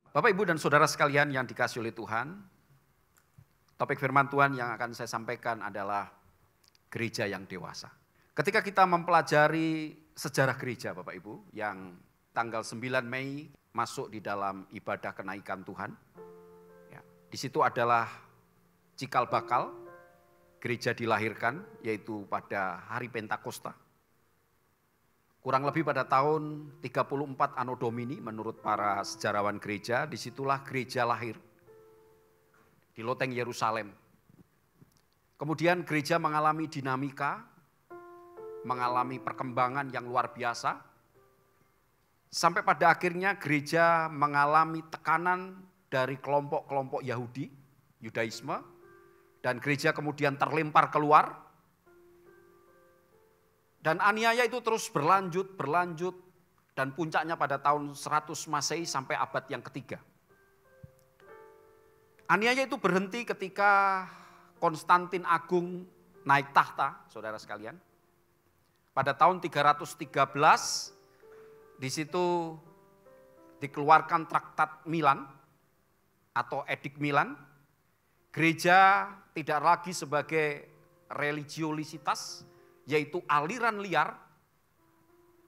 Bapak, Ibu, dan saudara sekalian yang dikasihi oleh Tuhan, topik firman Tuhan yang akan saya sampaikan adalah gereja yang dewasa. Ketika kita mempelajari sejarah gereja, Bapak Ibu, yang tanggal 9 Mei masuk di dalam ibadah kenaikan Tuhan, ya, di situ adalah cikal bakal gereja dilahirkan, yaitu pada hari Pentakosta. Kurang lebih pada tahun 34 Anno Domini menurut para sejarawan gereja, disitulah gereja lahir di loteng Yerusalem. Kemudian gereja mengalami dinamika, mengalami perkembangan yang luar biasa, sampai pada akhirnya gereja mengalami tekanan dari kelompok-kelompok Yahudi, Yudaisme, dan gereja kemudian terlempar keluar. Dan aniaya itu terus berlanjut, dan puncaknya pada tahun 100 Masehi sampai abad yang ketiga. Aniaya itu berhenti ketika Konstantin Agung naik tahta, saudara sekalian. Pada tahun 313, di situ dikeluarkan Traktat Milan atau Edik Milan. Gereja tidak lagi sebagai religiositas, yaitu aliran liar,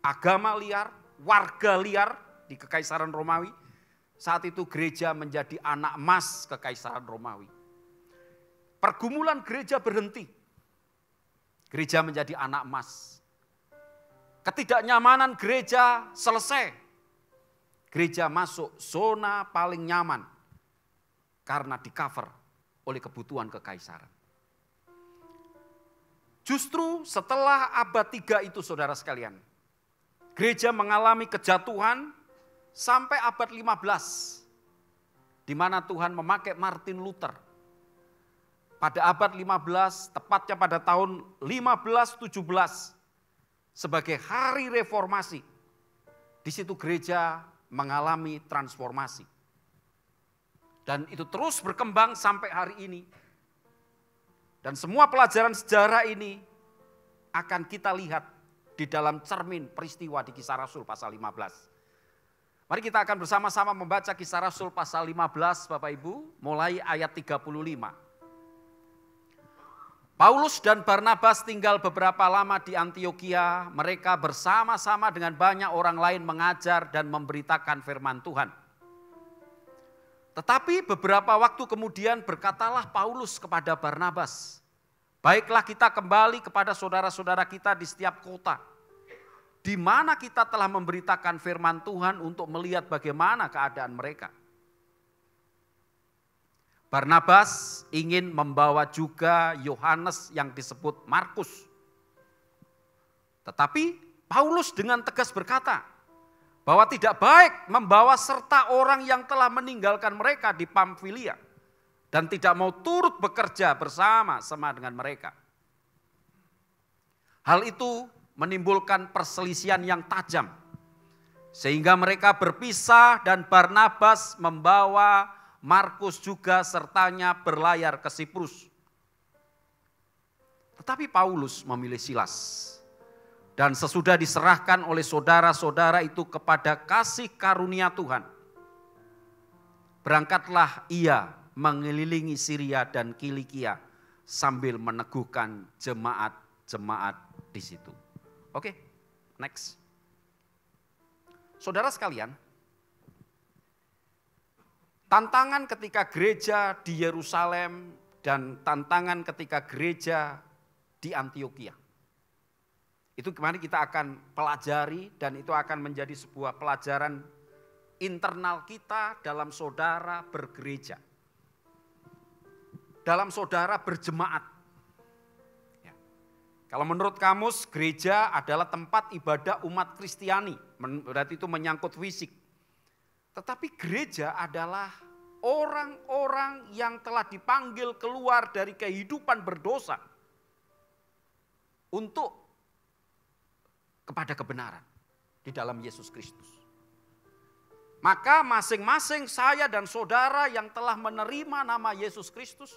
agama liar, warga liar di Kekaisaran Romawi. Saat itu gereja menjadi anak emas Kekaisaran Romawi. Pergumulan gereja berhenti. Gereja menjadi anak emas. Ketidaknyamanan gereja selesai. Gereja masuk zona paling nyaman karena di-cover oleh kebutuhan kekaisaran. Justru setelah abad 3 itu, saudara sekalian, gereja mengalami kejatuhan sampai abad 15, di mana Tuhan memakai Martin Luther. Pada abad 15, tepatnya pada tahun 1517, sebagai hari reformasi, di situ gereja mengalami transformasi. Dan itu terus berkembang sampai hari ini. Dan semua pelajaran sejarah ini akan kita lihat di dalam cermin peristiwa di Kisah Rasul pasal 15. Mari kita akan bersama-sama membaca Kisah Rasul pasal 15, Bapak Ibu, mulai ayat 35. Paulus dan Barnabas tinggal beberapa lama di Antiokhia. Mereka bersama-sama dengan banyak orang lain mengajar dan memberitakan firman Tuhan. Tetapi beberapa waktu kemudian berkatalah Paulus kepada Barnabas, "Baiklah kita kembali kepada saudara-saudara kita di setiap kota, di mana kita telah memberitakan firman Tuhan untuk melihat bagaimana keadaan mereka." Barnabas ingin membawa juga Yohanes yang disebut Markus. Tetapi Paulus dengan tegas berkata, bahwa tidak baik membawa serta orang yang telah meninggalkan mereka di Pamfilia dan tidak mau turut bekerja bersama-sama dengan mereka. Hal itu menimbulkan perselisihan yang tajam, sehingga mereka berpisah dan Barnabas membawa Markus juga sertanya berlayar ke Siprus. Tetapi Paulus memilih Silas. Dan sesudah diserahkan oleh saudara-saudara itu kepada kasih karunia Tuhan, berangkatlah ia mengelilingi Syria dan Kilikia sambil meneguhkan jemaat-jemaat di situ. Oke, next. Saudara sekalian, tantangan ketika gereja di Yerusalem dan tantangan ketika gereja di Antiokhia. Itu kemarin kita akan pelajari dan itu akan menjadi sebuah pelajaran internal kita dalam saudara bergereja. Dalam saudara berjemaat. Ya. Kalau menurut kamus, gereja adalah tempat ibadah umat Kristiani. Berarti itu menyangkut fisik. Tetapi gereja adalah orang-orang yang telah dipanggil keluar dari kehidupan berdosa untuk kepada kebenaran di dalam Yesus Kristus. Maka masing-masing saya dan saudara yang telah menerima nama Yesus Kristus,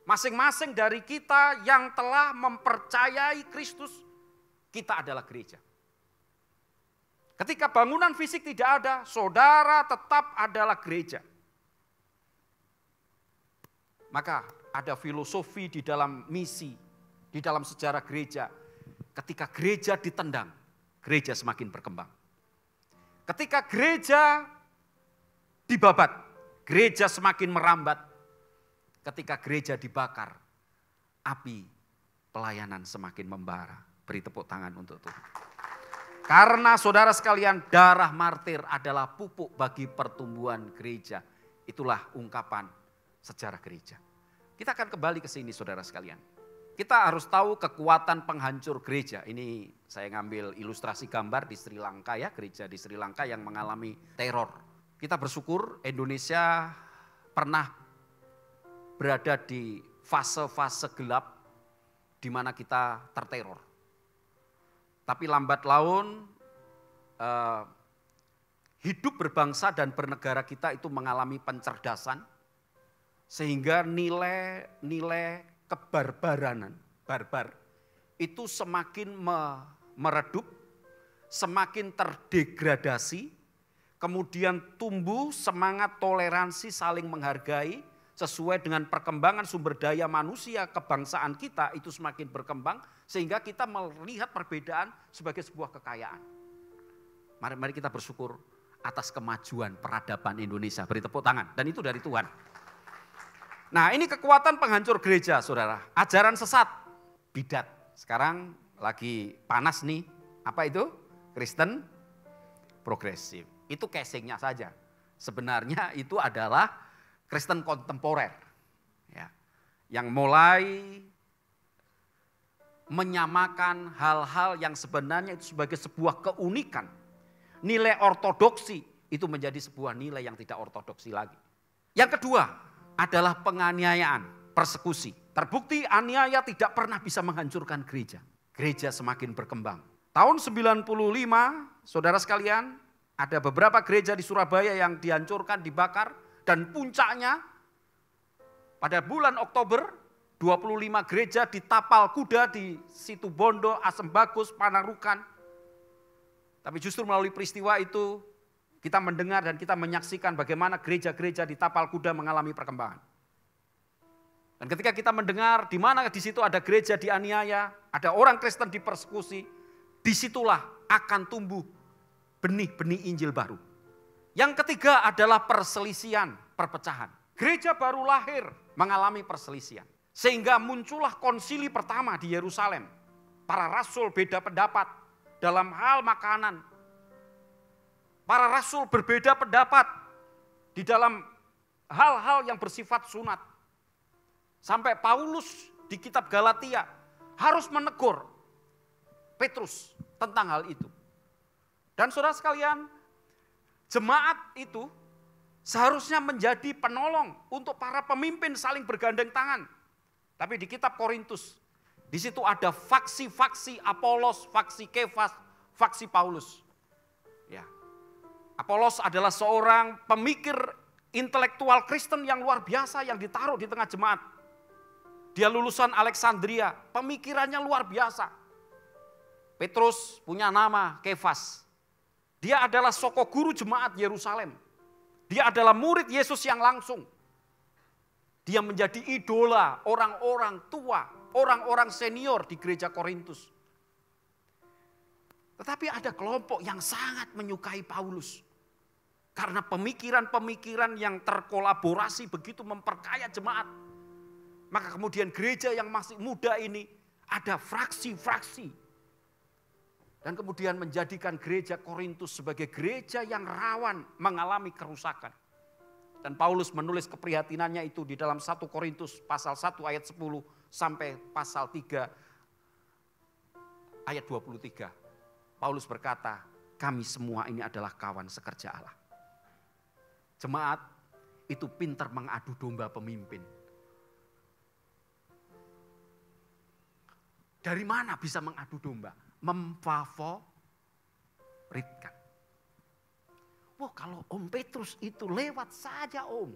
masing-masing dari kita yang telah mempercayai Kristus, kita adalah gereja. Ketika bangunan fisik tidak ada, saudara tetap adalah gereja. Maka ada filosofi di dalam misi, di dalam sejarah gereja. Ketika gereja ditendang, gereja semakin berkembang. Ketika gereja dibabat, gereja semakin merambat. Ketika gereja dibakar, api pelayanan semakin membara. Beri tepuk tangan untuk Tuhan. Karena saudara sekalian, darah martir adalah pupuk bagi pertumbuhan gereja. Itulah ungkapan sejarah gereja. Kita akan kembali ke sini saudara sekalian. Kita harus tahu kekuatan penghancur gereja. Ini saya ngambil ilustrasi gambar di Sri Lanka ya, gereja di Sri Lanka yang mengalami teror. Kita bersyukur Indonesia pernah berada di fase-fase gelap di mana kita terteror. Tapi lambat laun hidup berbangsa dan bernegara kita itu mengalami pencerdasan. Sehingga nilai kebarbaran, barbar itu semakin meredup, semakin terdegradasi. Kemudian tumbuh semangat toleransi saling menghargai sesuai dengan perkembangan sumber daya manusia kebangsaan kita itu semakin berkembang. Sehingga kita melihat perbedaan sebagai sebuah kekayaan. Mari kita bersyukur atas kemajuan peradaban Indonesia. Beri tepuk tangan. Dan itu dari Tuhan. Nah ini kekuatan penghancur gereja saudara. Ajaran sesat, bidat. Sekarang lagi panas nih. Apa itu? Kristen progresif. Itu casingnya saja. Sebenarnya itu adalah Kristen kontemporer. Ya. Yang mulai menyamakan hal-hal yang sebenarnya itu sebagai sebuah keunikan. Nilai ortodoksi itu menjadi sebuah nilai yang tidak ortodoksi lagi. Yang kedua adalah penganiayaan, persekusi. Terbukti aniaya tidak pernah bisa menghancurkan gereja. Gereja semakin berkembang. Tahun 95, saudara sekalian, ada beberapa gereja di Surabaya yang dihancurkan, dibakar. Dan puncaknya pada bulan Oktober, 25 gereja di Tapal Kuda, di Situbondo, Asem Bagus, Panarukan. Tapi justru melalui peristiwa itu kita mendengar dan kita menyaksikan bagaimana gereja-gereja di Tapal Kuda mengalami perkembangan. Dan ketika kita mendengar di mana di situ ada gereja dianiaya, ada orang Kristen dipersekusi, disitulah akan tumbuh benih-benih Injil baru. Yang ketiga adalah perselisihan, perpecahan. Gereja baru lahir mengalami perselisihan. Sehingga muncullah konsili pertama di Yerusalem. Para rasul beda pendapat dalam hal makanan. Para rasul berbeda pendapat di dalam hal-hal yang bersifat sunat. Sampai Paulus di kitab Galatia harus menegur Petrus tentang hal itu. Dan saudara sekalian, jemaat itu seharusnya menjadi penolong untuk para pemimpin saling bergandeng tangan. Tapi di kitab Korintus, di situ ada faksi-faksi Apolos, faksi Kefas, faksi Paulus. Ya. Apolos adalah seorang pemikir intelektual Kristen yang luar biasa yang ditaruh di tengah jemaat. Dia lulusan Alexandria, pemikirannya luar biasa. Petrus punya nama Kefas. Dia adalah soko guru jemaat Yerusalem. Dia adalah murid Yesus yang langsung. Dia menjadi idola orang-orang tua, orang-orang senior di gereja Korintus. Tetapi ada kelompok yang sangat menyukai Paulus. Karena pemikiran-pemikiran yang terkolaborasi begitu memperkaya jemaat. Maka kemudian gereja yang masih muda ini ada fraksi-fraksi. Dan kemudian menjadikan gereja Korintus sebagai gereja yang rawan mengalami kerusakan. Dan Paulus menulis keprihatinannya itu di dalam 1 Korintus pasal 1 ayat 10 sampai pasal 3 ayat 23. Paulus berkata, kami semua ini adalah kawan sekerja Allah. Jemaat itu pintar mengadu domba pemimpin. Dari mana bisa mengadu domba? Memfavoritkan. Wah, kalau Om Petrus itu lewat saja Om.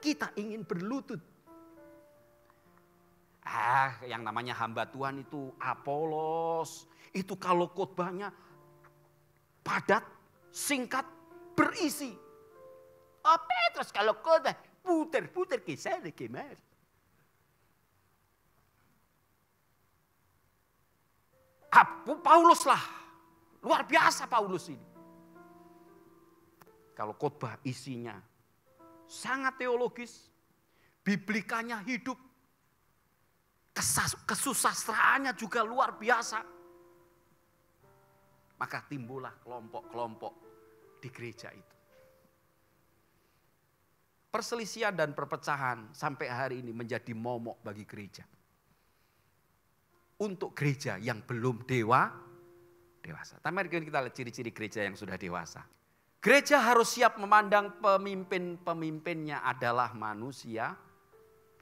Kita ingin berlutut. Yang namanya hamba Tuhan itu Apolos. Itu kalau khotbahnya padat, singkat, berisi. Oh Petrus kalau khotbah puter-puter ke sana kemari. Paulus lah, luar biasa Paulus ini. Kalau khotbah isinya sangat teologis, biblikanya hidup, kesusastraannya juga luar biasa. Maka timbullah kelompok-kelompok di gereja itu. Perselisihan dan perpecahan sampai hari ini menjadi momok bagi gereja. Untuk gereja yang belum dewasa. Mari kita lihat ciri-ciri gereja yang sudah dewasa. Gereja harus siap memandang pemimpinnya adalah manusia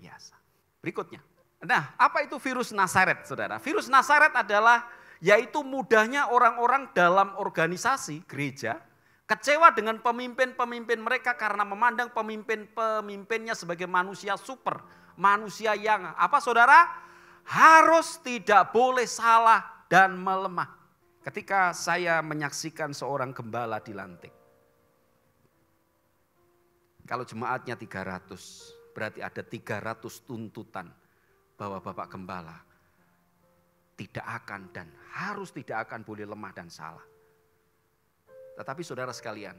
biasa. Berikutnya. Nah, apa itu virus Nazaret, saudara? Virus Nazaret adalah yaitu mudahnya orang-orang dalam organisasi gereja kecewa dengan pemimpin-pemimpin mereka karena memandang pemimpinnya sebagai manusia super. Manusia yang apa saudara? Harus tidak boleh salah dan melemah. Ketika saya menyaksikan seorang gembala dilantik. Kalau jemaatnya 300, berarti ada 300 tuntutan bahwa Bapak Gembala tidak akan dan harus tidak akan boleh lemah dan salah. Tetapi saudara sekalian,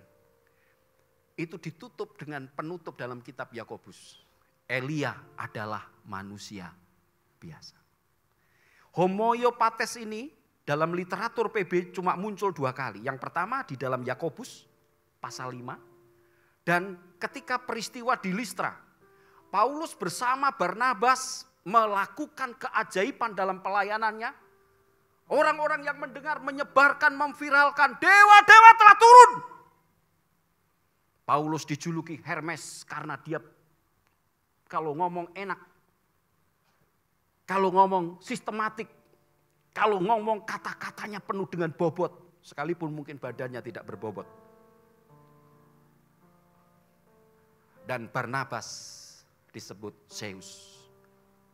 itu ditutup dengan penutup dalam kitab Yakobus. Elia adalah manusia biasa. Homoiopates ini dalam literatur PB cuma muncul 2 kali. Yang pertama di dalam Yakobus pasal 5. Dan ketika peristiwa di Listra, Paulus bersama Barnabas melakukan keajaiban dalam pelayanannya. Orang-orang yang mendengar, menyebarkan, memviralkan, dewa-dewa telah turun. Paulus dijuluki Hermes karena dia kalau ngomong enak. Kalau ngomong sistematik, kalau ngomong kata-katanya penuh dengan bobot, sekalipun mungkin badannya tidak berbobot. Dan Barnabas disebut Zeus.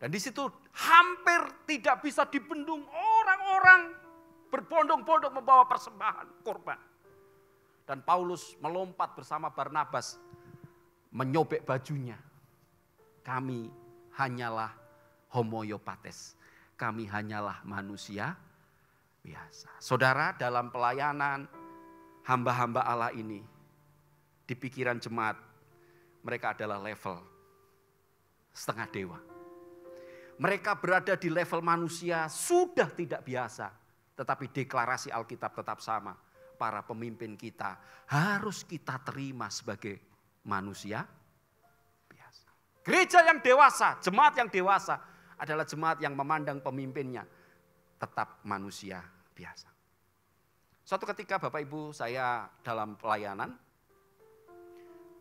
Dan di situ hampir tidak bisa dibendung orang-orang berbondong-bondong membawa persembahan korban. Dan Paulus melompat bersama Barnabas, menyobek bajunya. Kami hanyalah homoiopates. Kami hanyalah manusia biasa. Saudara, dalam pelayanan hamba-hamba Allah ini, di pikiran jemaat, mereka adalah level setengah dewa. Mereka berada di level manusia sudah tidak biasa. Tetapi deklarasi Alkitab tetap sama. Para pemimpin kita harus kita terima sebagai manusia biasa. Gereja yang dewasa, jemaat yang dewasa adalah jemaat yang memandang pemimpinnya tetap manusia biasa. Suatu ketika Bapak Ibu saya dalam pelayanan,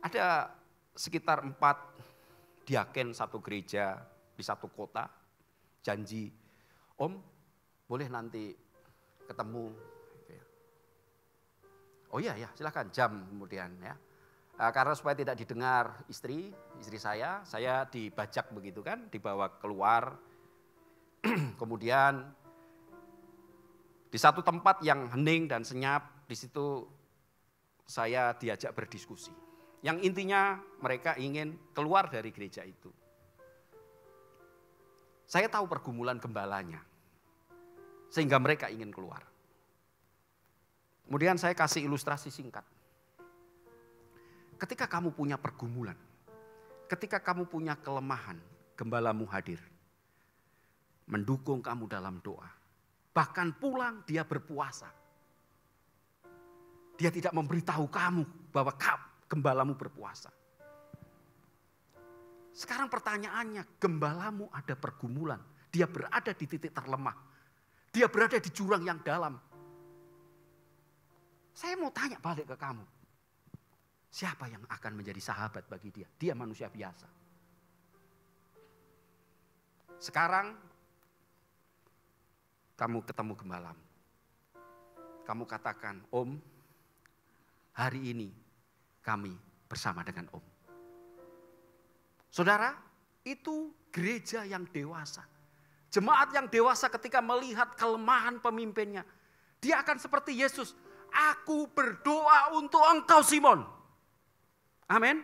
ada sekitar 4 diaken satu gereja di satu kota, janji, Om boleh nanti ketemu. Oh iya ya, silakan jam kemudian ya. Karena supaya tidak didengar istri saya dibajak begitu kan, dibawa keluar. Kemudian di satu tempat yang hening dan senyap, di situ saya diajak berdiskusi. Yang intinya mereka ingin keluar dari gereja itu. Saya tahu pergumulan gembalanya, sehingga mereka ingin keluar. Kemudian saya kasih ilustrasi singkat. Ketika kamu punya pergumulan, ketika kamu punya kelemahan, gembalamu hadir. Mendukung kamu dalam doa. Bahkan pulang dia berpuasa. Dia tidak memberitahu kamu bahwa gembalamu berpuasa. Sekarang pertanyaannya, gembalamu ada pergumulan. Dia berada di titik terlemah. Dia berada di jurang yang dalam. Saya mau tanya balik ke kamu. Siapa yang akan menjadi sahabat bagi dia? Dia manusia biasa. Sekarang kamu ketemu gembalamu. Kamu katakan, Om, hari ini kami bersama dengan Om. Saudara, itu gereja yang dewasa. Jemaat yang dewasa ketika melihat kelemahan pemimpinnya. Dia akan seperti Yesus. Aku berdoa untuk engkau Simon. Amin.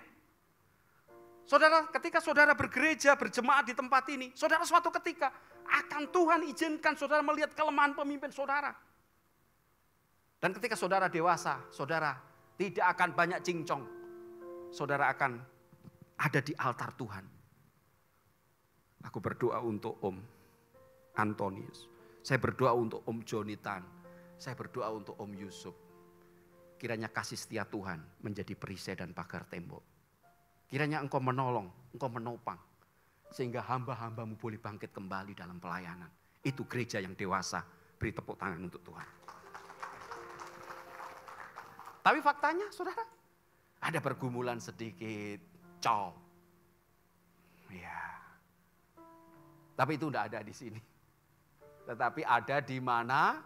Saudara, ketika saudara bergereja, berjemaat di tempat ini, saudara suatu ketika akan Tuhan izinkan saudara melihat kelemahan pemimpin saudara. Dan ketika saudara dewasa, saudara tidak akan banyak cincong. Saudara akan ada di altar Tuhan. Aku berdoa untuk Om Antonius. Saya berdoa untuk Om Jonathan. Saya berdoa untuk Om Yusuf. Kiranya kasih setia Tuhan menjadi perisai dan pagar tembok. Kiranya engkau menolong, engkau menopang. Sehingga hamba-hambamu boleh bangkit kembali dalam pelayanan. Itu gereja yang dewasa. Beri tepuk tangan untuk Tuhan. Tapi faktanya saudara, ada pergumulan sedikit. Ya. Tapi itu tidak ada di sini. Tetapi ada di mana?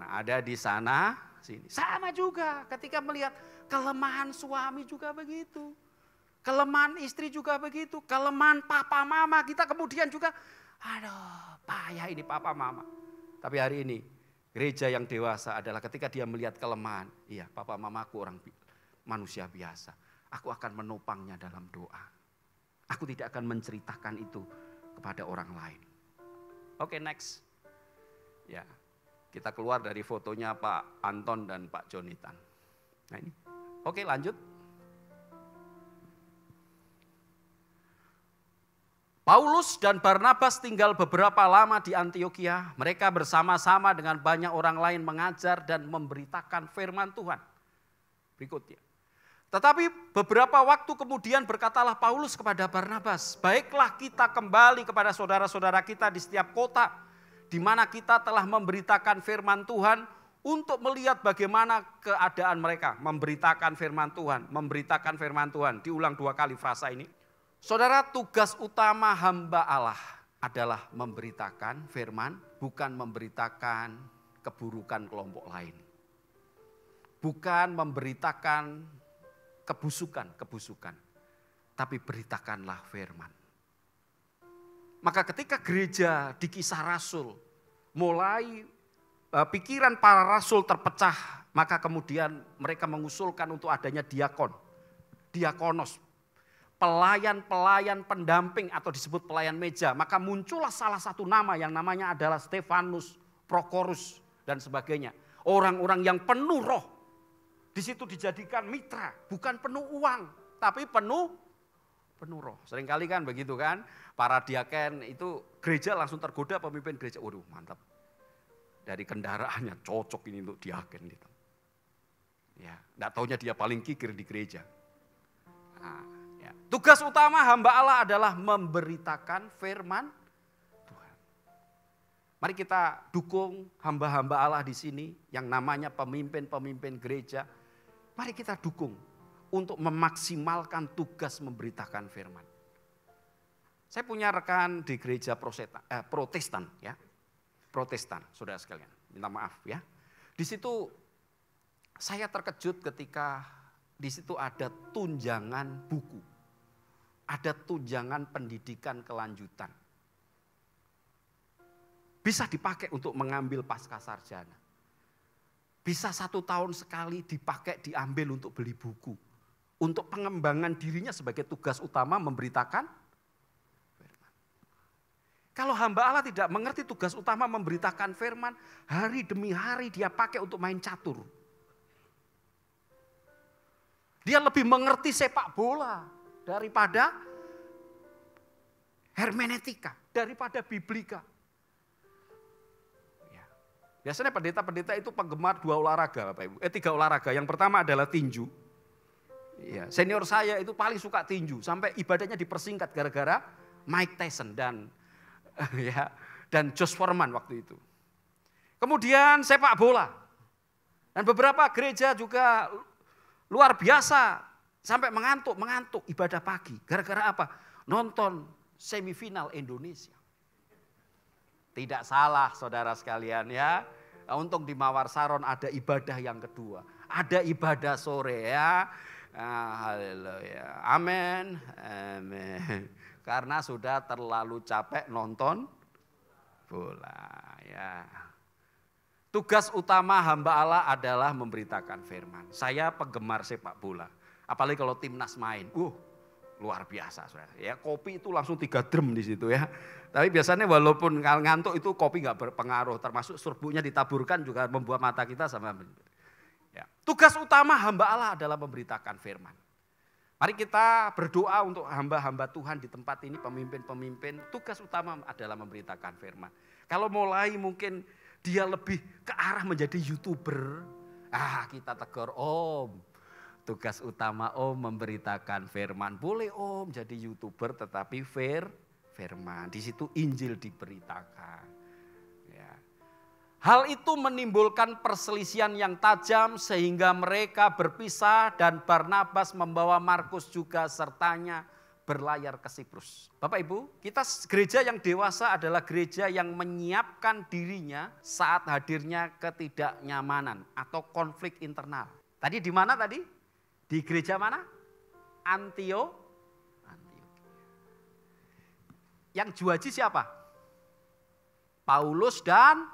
Ada di sana, sini. Sama juga ketika melihat kelemahan suami juga begitu. Kelemahan istri juga begitu. Kelemahan papa mama kita kemudian juga, aduh payah ini papa mama. Tapi hari ini gereja yang dewasa adalah ketika dia melihat kelemahan. Iya papa mamaku orang manusia biasa. Aku akan menopangnya dalam doa. Aku tidak akan menceritakan itu kepada orang lain. Oke, next. Ya, kita keluar dari fotonya Pak Anton dan Pak Jonathan. Nah ini. Oke, lanjut. Paulus dan Barnabas tinggal beberapa lama di Antiokhia. Mereka bersama-sama dengan banyak orang lain mengajar dan memberitakan firman Tuhan. Berikutnya. Tetapi beberapa waktu kemudian berkatalah Paulus kepada Barnabas, baiklah kita kembali kepada saudara-saudara kita di setiap kota, di mana kita telah memberitakan firman Tuhan untuk melihat bagaimana keadaan mereka. Memberitakan firman Tuhan, memberitakan firman Tuhan. Diulang 2 kali frasa ini. Saudara, tugas utama hamba Allah adalah memberitakan firman, bukan memberitakan keburukan kelompok lain. Bukan memberitakan kebusukan, tapi beritakanlah firman. Maka ketika gereja di Kisah Rasul mulai pikiran para rasul terpecah, maka kemudian mereka mengusulkan untuk adanya diakonos, pelayan pendamping atau disebut pelayan meja. Maka muncullah salah satu nama yang namanya adalah Stefanus, Prokorus dan sebagainya. Orang-orang yang penuh roh. Di situ dijadikan mitra, bukan penuh uang, tapi penuh roh. Seringkali kan begitu kan, para diaken itu gereja langsung tergoda pemimpin gereja. Waduh mantap, dari kendaraannya cocok ini untuk diaken gitu. Ya, enggak taunya dia paling kikir di gereja. Nah, ya. Tugas utama hamba Allah adalah memberitakan firman Tuhan. Mari kita dukung hamba-hamba Allah di sini yang namanya pemimpin-pemimpin gereja. Mari kita dukung untuk memaksimalkan tugas memberitakan firman. Saya punya rekan di gereja Protestan, ya, Protestan, saudara sekalian. Minta maaf ya. Di situ saya terkejut ketika di situ ada tunjangan buku, ada tunjangan pendidikan kelanjutan, bisa dipakai untuk mengambil pasca sarjana. Bisa 1 tahun sekali dipakai, diambil untuk beli buku. Untuk pengembangan dirinya sebagai tugas utama memberitakan firman. Kalau hamba Allah tidak mengerti tugas utama memberitakan firman, hari demi hari dia pakai untuk main catur. Dia lebih mengerti sepak bola daripada hermeneutika, daripada biblika. Biasanya pendeta-pendeta itu penggemar 2 olahraga, Bapak Ibu. 3 olahraga. Yang pertama adalah tinju. Ya, senior saya itu paling suka tinju, sampai ibadahnya dipersingkat gara-gara Mike Tyson dan Josh Foreman waktu itu. Kemudian sepak bola. Dan beberapa gereja juga luar biasa sampai mengantuk ibadah pagi. Gara-gara apa? Nonton semifinal Indonesia. Tidak salah saudara sekalian ya. Untung di Mawar Saron ada ibadah yang kedua. Ada ibadah sore ya. Haleluya. Amin. Amin. Karena sudah terlalu capek nonton bola ya. Tugas utama hamba Allah adalah memberitakan firman. Saya penggemar sepak bola. Apalagi kalau timnas main. Luar biasa, saudara. Ya, kopi itu langsung 3 drum di situ ya. Tapi biasanya walaupun ngantuk itu kopi nggak berpengaruh. Termasuk serbuknya ditaburkan juga membuat mata kita sama. Ya. Tugas utama hamba Allah adalah memberitakan firman. Mari kita berdoa untuk hamba-hamba Tuhan di tempat ini, pemimpin-pemimpin. Tugas utama adalah memberitakan firman. Kalau mulai mungkin dia lebih ke arah menjadi YouTuber. Kita tegur, Om. Tugas utama Om memberitakan firman. Boleh Om jadi YouTuber tetapi firman. Di situ Injil diberitakan. Ya. Hal itu menimbulkan perselisihan yang tajam sehingga mereka berpisah dan Barnabas membawa Markus juga sertanya berlayar ke Siprus. Bapak Ibu, kita gereja yang dewasa adalah gereja yang menyiapkan dirinya saat hadirnya ketidaknyamanan atau konflik internal. Tadi di mana tadi? Di gereja mana? Antioquia. Yang juaji siapa? Paulus dan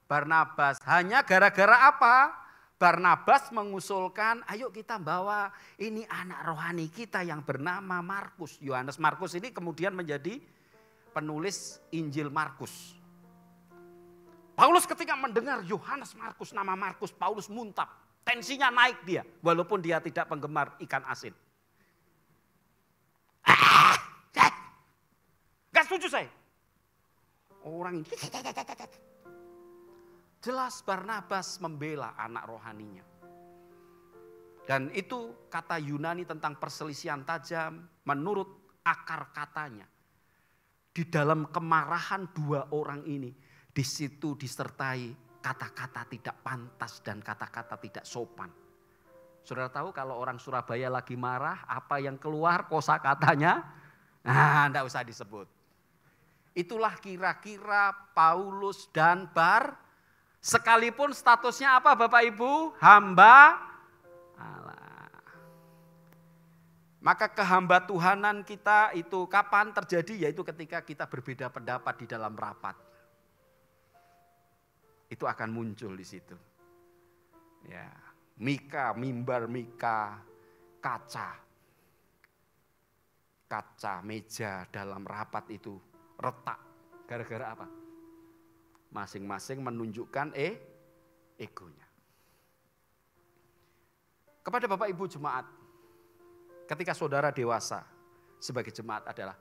Barnabas. Hanya gara-gara apa? Barnabas mengusulkan, ayo kita bawa ini anak rohani kita yang bernama Markus. Yohanes Markus ini kemudian menjadi penulis Injil Markus. Paulus ketika mendengar Yohanes Markus, nama Markus, Paulus muntap. Tensinya naik dia, walaupun dia tidak penggemar ikan asin. Gak setuju saya. Orang ini. Jelas Barnabas membela anak rohaninya. Dan itu kata Yunani tentang perselisihan tajam menurut akar katanya. Di dalam kemarahan 2 orang ini, di situ disertai kata-kata tidak pantas dan kata-kata tidak sopan. Saudara tahu kalau orang Surabaya lagi marah, apa yang keluar kosakatanya? Enggak usah disebut. Itulah kira-kira Paulus dan sekalipun statusnya apa Bapak Ibu? Hamba Allah. Maka kehamba Tuhanan kita itu kapan terjadi? Yaitu ketika kita berbeda pendapat di dalam rapat. Itu akan muncul di situ. Ya, mimbar Mika, kaca meja dalam rapat itu retak. Gara-gara apa? Masing-masing menunjukkan egonya. Kepada Bapak Ibu jemaat, ketika saudara dewasa sebagai jemaat adalah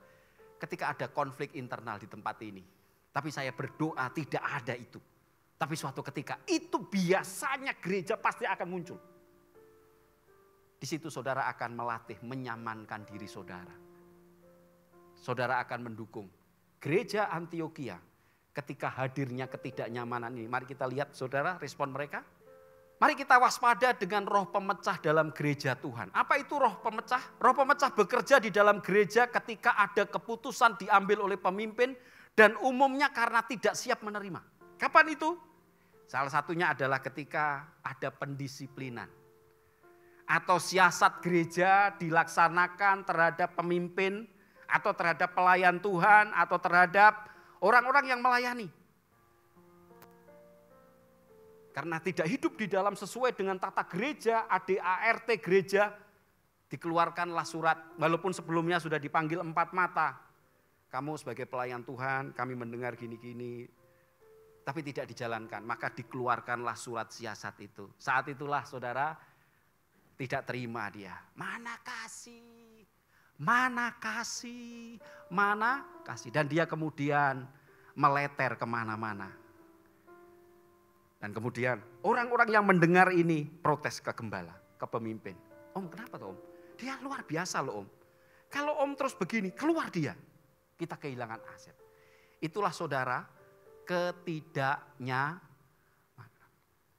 ketika ada konflik internal di tempat ini. Tapi saya berdoa tidak ada itu. Tapi suatu ketika itu biasanya gereja pasti akan muncul. Di situ saudara akan melatih menyamankan diri saudara. Saudara akan mendukung gereja Antioquia ketika hadirnya ketidaknyamanan ini. Mari kita lihat saudara respon mereka. Mari kita waspada dengan roh pemecah dalam gereja Tuhan. Apa itu roh pemecah? Roh pemecah bekerja di dalam gereja ketika ada keputusan diambil oleh pemimpin dan umumnya karena tidak siap menerima. Kapan itu? Salah satunya adalah ketika ada pendisiplinan. Atau siasat gereja dilaksanakan terhadap pemimpin atau terhadap pelayan Tuhan atau terhadap orang-orang yang melayani. Karena tidak hidup di dalam sesuai dengan tata gereja, ADART gereja, dikeluarkanlah surat walaupun sebelumnya sudah dipanggil 4 mata. Kamu sebagai pelayan Tuhan, kami mendengar gini-gini, tapi tidak dijalankan. Maka dikeluarkanlah surat siasat itu. Saat itulah saudara tidak terima dia. Mana kasih, mana kasih, mana kasih. Dan dia kemudian meleter kemana-mana. Dan kemudian orang-orang yang mendengar ini protes ke gembala, ke pemimpin. Om kenapa tuh Om? Dia luar biasa loh Om. Kalau Om terus begini, keluar dia. Kita kehilangan aset. Itulah saudara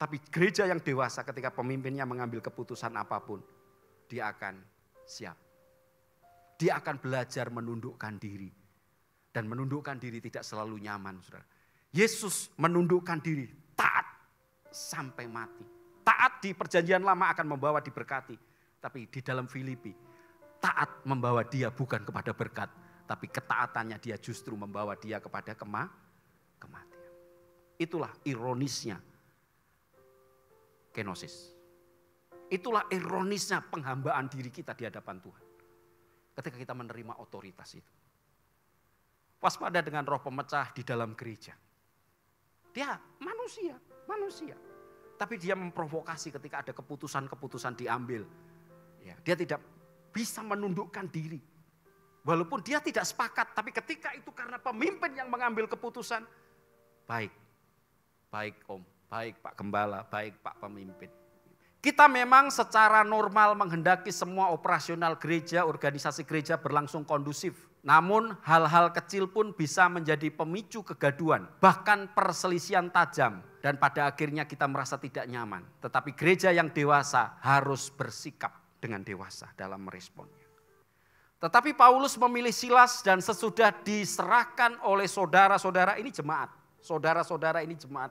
tapi gereja yang dewasa ketika pemimpinnya mengambil keputusan apapun, dia akan siap. Dia akan belajar menundukkan diri. Dan menundukkan diri tidak selalu nyaman, saudara. Yesus menundukkan diri, taat sampai mati. Taat di perjanjian lama akan membawa diberkati. Tapi di dalam Filipi, taat membawa dia bukan kepada berkat. Tapi ketaatannya dia justru membawa dia kepada kematian. Itulah ironisnya kenosis. Itulah ironisnya penghambaan diri kita di hadapan Tuhan. Ketika kita menerima otoritas itu. Waspada dengan roh pemecah di dalam gereja. Dia manusia. Tapi dia memprovokasi ketika ada keputusan-keputusan diambil. Ya, dia tidak bisa menundukkan diri. Walaupun dia tidak sepakat, tapi ketika itu karena pemimpin yang mengambil keputusan, baik Om, baik Pak Gembala, baik Pak Pemimpin. Kita memang secara normal menghendaki semua operasional gereja, organisasi gereja berlangsung kondusif. Namun hal-hal kecil pun bisa menjadi pemicu kegaduhan, bahkan perselisihan tajam. Dan pada akhirnya kita merasa tidak nyaman. Tetapi gereja yang dewasa harus bersikap dengan dewasa dalam meresponnya. Tetapi Paulus memilih Silas dan sesudah diserahkan oleh saudara-saudara ini jemaat. Saudara-saudara ini jemaat.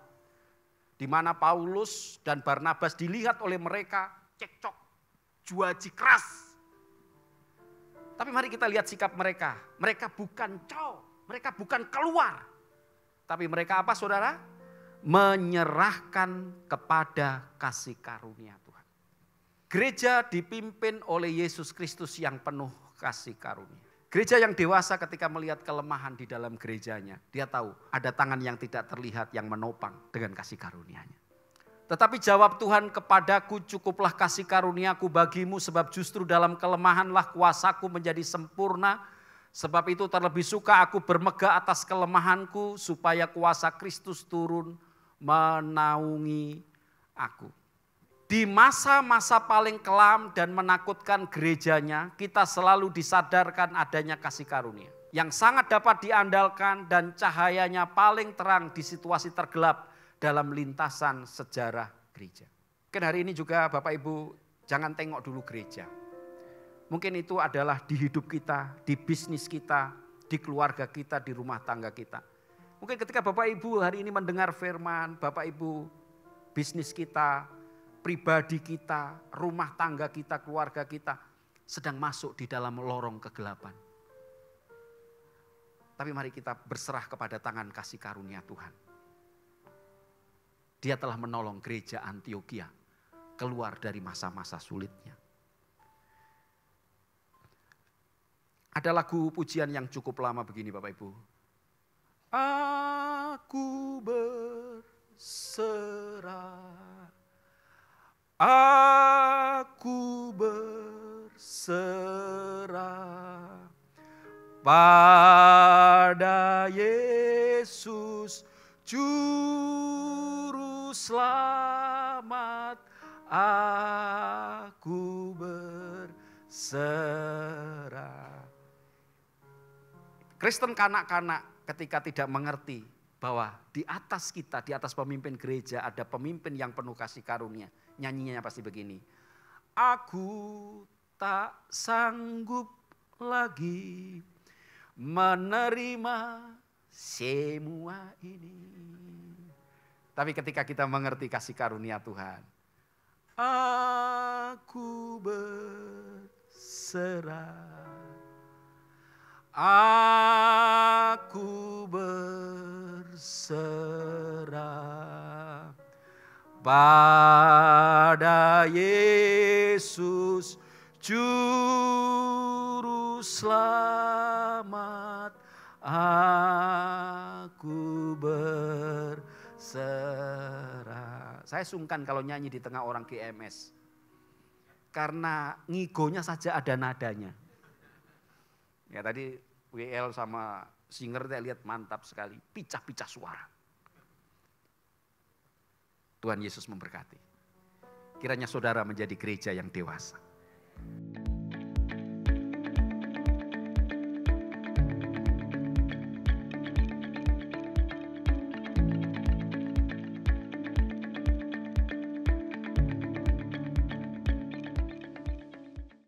Di mana Paulus dan Barnabas dilihat oleh mereka cekcok, juaji keras. Tapi mari kita lihat sikap mereka. Mereka bukan mereka bukan keluar. Tapi mereka apa saudara? Menyerahkan kepada kasih karunia Tuhan. Gereja dipimpin oleh Yesus Kristus yang penuh kasih karunia. Gereja yang dewasa ketika melihat kelemahan di dalam gerejanya, dia tahu ada tangan yang tidak terlihat yang menopang dengan kasih karunia-Nya. Tetapi jawab Tuhan, kepadaku cukuplah kasih karuniaku bagimu, sebab justru dalam kelemahanlah kuasaku menjadi sempurna. Sebab itu terlebih suka aku bermegah atas kelemahanku, supaya kuasa Kristus turun menaungi aku. Di masa-masa paling kelam dan menakutkan gerejanya, kita selalu disadarkan adanya kasih karunia. Yang sangat dapat diandalkan dan cahayanya paling terang di situasi tergelap dalam lintasan sejarah gereja. Mungkin hari ini juga Bapak Ibu jangan tengok dulu gereja. Mungkin itu adalah di hidup kita, di bisnis kita, di keluarga kita, di rumah tangga kita. Mungkin ketika Bapak Ibu hari ini mendengar firman, Bapak Ibu bisnis kita, pribadi kita, rumah tangga kita, keluarga kita sedang masuk di dalam lorong kegelapan. Tapi mari kita berserah kepada tangan kasih karunia Tuhan. Dia telah menolong gereja Antiokhia keluar dari masa-masa sulitnya. Ada lagu pujian yang cukup lama begini Bapak Ibu. Aku berserah. Aku berserah pada Yesus Juru Selamat. Aku berserah. Kristen kanak-kanak ketika tidak mengerti bahwa di atas kita, di atas pemimpin gereja ada pemimpin yang penuh kasih karunia. Nyanyinya pasti begini. Aku tak sanggup lagi menerima semua ini. Tapi ketika kita mengerti kasih karunia Tuhan. Aku berserah. Aku berserah pada Yesus Juru Selamat. Aku berserah. Saya sungkan kalau nyanyi di tengah orang GMS. Karena ngigonya saja ada nadanya. Ya tadi WL sama singer saya lihat mantap sekali. Picah-picah suara. Tuhan Yesus memberkati. Kiranya saudara menjadi gereja yang dewasa.